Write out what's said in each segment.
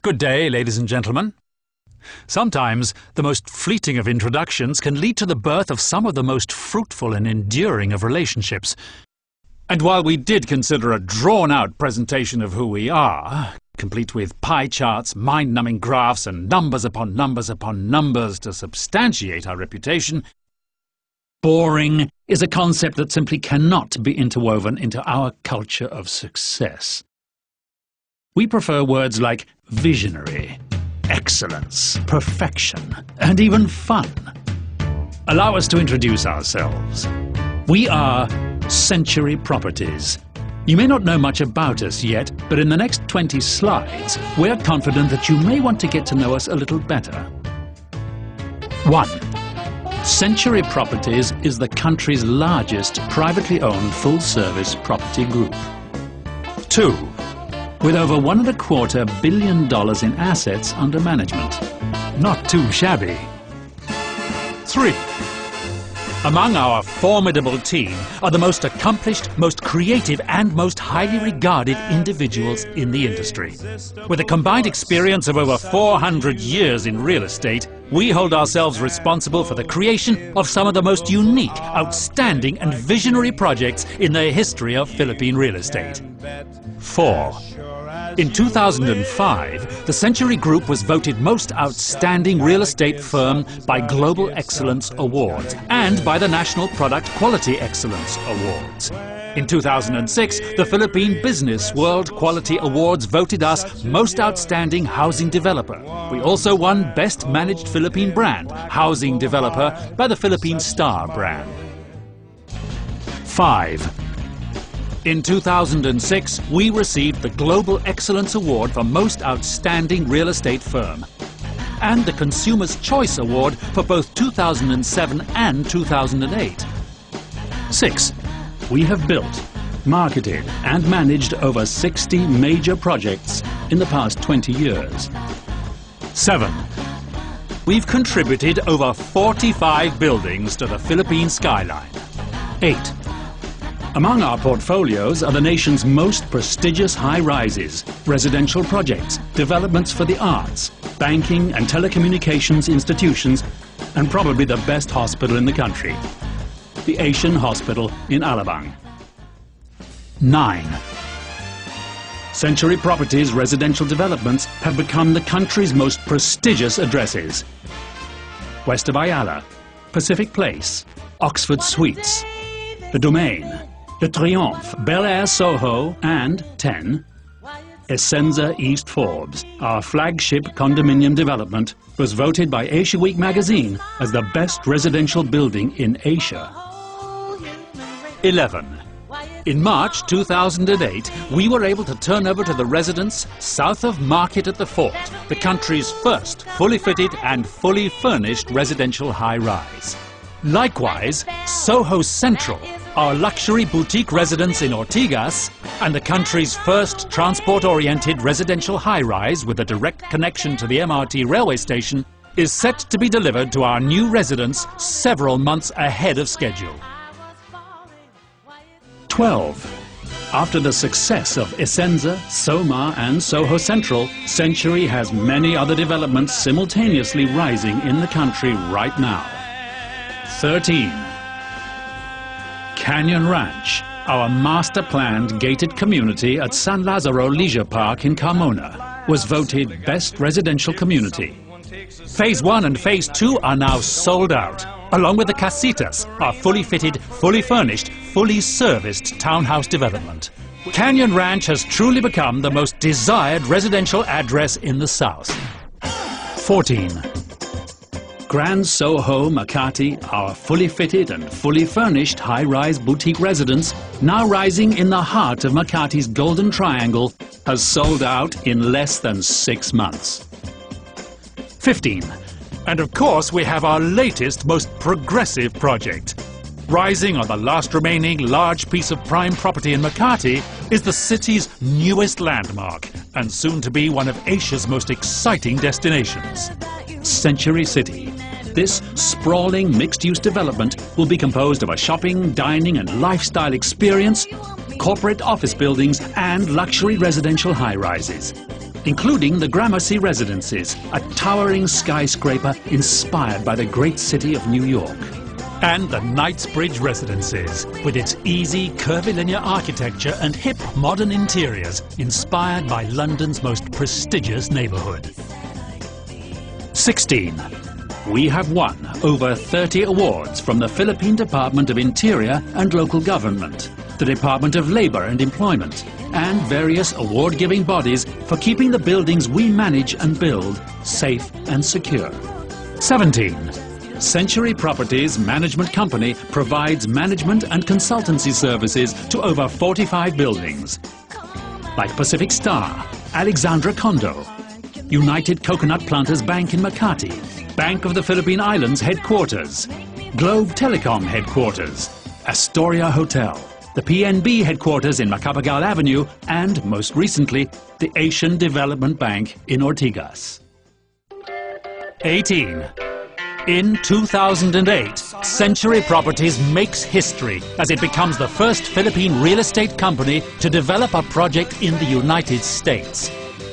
Good day, ladies and gentlemen. Sometimes the most fleeting of introductions can lead to the birth of some of the most fruitful and enduring of relationships. And while we did consider a drawn-out presentation of who we are, complete with pie charts, mind-numbing graphs, and numbers upon numbers upon numbers to substantiate our reputation, boring is a concept that simply cannot be interwoven into our culture of success. We prefer words like visionary, excellence, perfection, and even fun. Allow us to introduce ourselves. We are Century Properties. You may not know much about us yet, but in the next 20 slides, we're confident that you may want to get to know us a little better. 1. Century Properties is the country's largest privately owned full-service property group. 2. With over $1.25 billion in assets under management. Not too shabby. 3. Among our formidable team are the most accomplished, most creative, and most highly regarded individuals in the industry. With a combined experience of over 400 years in real estate, we hold ourselves responsible for the creation of some of the most unique, outstanding, and visionary projects in the history of Philippine real estate. 4. In 2005, the Century Group was voted Most Outstanding Real Estate Firm by Global Excellence Awards and by the National Product Quality Excellence Awards. In 2006, the Philippine Business World Quality Awards voted us Most Outstanding Housing Developer. We also won Best Managed Philippine Brand, Housing Developer, by the Philippine Star brand. 5. In 2006, we received the Global Excellence Award for Most Outstanding Real Estate Firm and the Consumer's Choice Award for both 2007 and 2008. 6. We have built, marketed and managed over 60 major projects in the past 20 years. 7. We've contributed over 45 buildings to the Philippine skyline. 8. Among our portfolios are the nation's most prestigious high-rises, residential projects, developments for the arts, banking and telecommunications institutions, and probably the best hospital in the country, the Asian Hospital in Alabang. 9. Century Properties residential developments have become the country's most prestigious addresses. West of Ayala, Pacific Place, Oxford Suites, The Domain, The Triumph, Bel Air Soho, and 10. Essenza East Forbes, our flagship condominium development, was voted by Asia Week magazine as the best residential building in Asia. 11. In March 2008, we were able to turn over to the residents south of Market at the Fort, the country's first fully fitted and fully furnished residential high-rise. Likewise, Soho Central, our luxury boutique residence in Ortigas, and the country's first transport-oriented residential high-rise with a direct connection to the MRT railway station, is set to be delivered to our new residents several months ahead of schedule. 12. After the success of Essenza, Soma and Soho Central, Century has many other developments simultaneously rising in the country right now. 13. Canyon Ranch, our master-planned gated community at San Lazaro Leisure Park in Carmona, was voted Best Residential Community. Phase 1 and Phase 2 are now sold out, along with the Casitas, our fully fitted, fully furnished, fully serviced townhouse development. Canyon Ranch has truly become the most desired residential address in the South. 14. Grand Soho Makati, our fully fitted and fully furnished high-rise boutique residence, now rising in the heart of Makati's Golden Triangle, has sold out in less than 6 months. 15. And of course we have our latest, most progressive project. Rising on the last remaining large piece of prime property in Makati is the city's newest landmark and soon to be one of Asia's most exciting destinations. Century City. This sprawling mixed-use development will be composed of a shopping, dining and lifestyle experience, corporate office buildings and luxury residential high-rises. including the Gramercy Residences, a towering skyscraper inspired by the great city of New York. And the Knightsbridge Residences, with its easy, curvilinear architecture and hip, modern interiors, inspired by London's most prestigious neighbourhood. 16. We have won over 30 awards from the Philippine Department of Interior and Local Government, the Department of Labour and Employment, and various award-giving bodies for keeping the buildings we manage and build safe and secure. 17. Century Properties Management Company provides management and consultancy services to over 45 buildings, like Pacific Star, Alexandra Condo, United Coconut Planters Bank in Makati, Bank of the Philippine Islands Headquarters, Globe Telecom Headquarters, Astoria Hotel, the PNB Headquarters in Macapagal Avenue, and most recently, the Asian Development Bank in Ortigas. 18. In 2008, Century Properties makes history as it becomes the first Philippine real estate company to develop a project in the United States.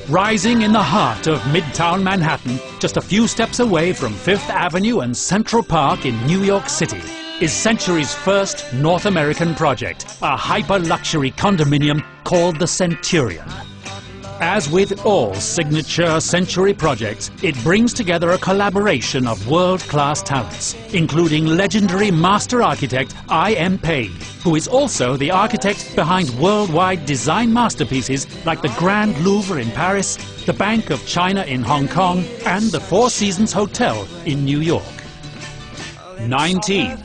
Rising in the heart of Midtown Manhattan, just a few steps away from Fifth Avenue and Central Park in New York City, is Century's first North American project, a hyper-luxury condominium called the Centurion. As with all signature Century projects, it brings together a collaboration of world-class talents, including legendary master architect I.M. Pei, who is also the architect behind worldwide design masterpieces like the Grand Louvre in Paris, the Bank of China in Hong Kong, and the Four Seasons Hotel in New York. 19.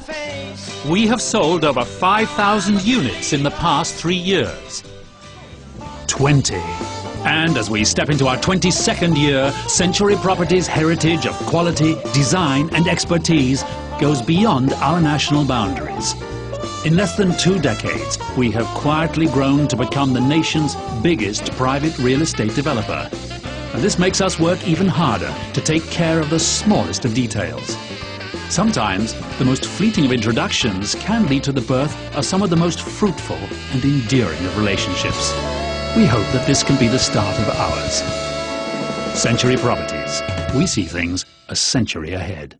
We have sold over 5,000 units in the past 3 years. 20. And as we step into our 22nd year, Century Properties' heritage of quality, design and expertise goes beyond our national boundaries. In less than 2 decades, we have quietly grown to become the nation's biggest private real estate developer. And this makes us work even harder to take care of the smallest of details. Sometimes, the most fleeting of introductions can lead to the birth of some of the most fruitful and endearing of relationships. We hope that this can be the start of ours. Century Properties. We see things a century ahead.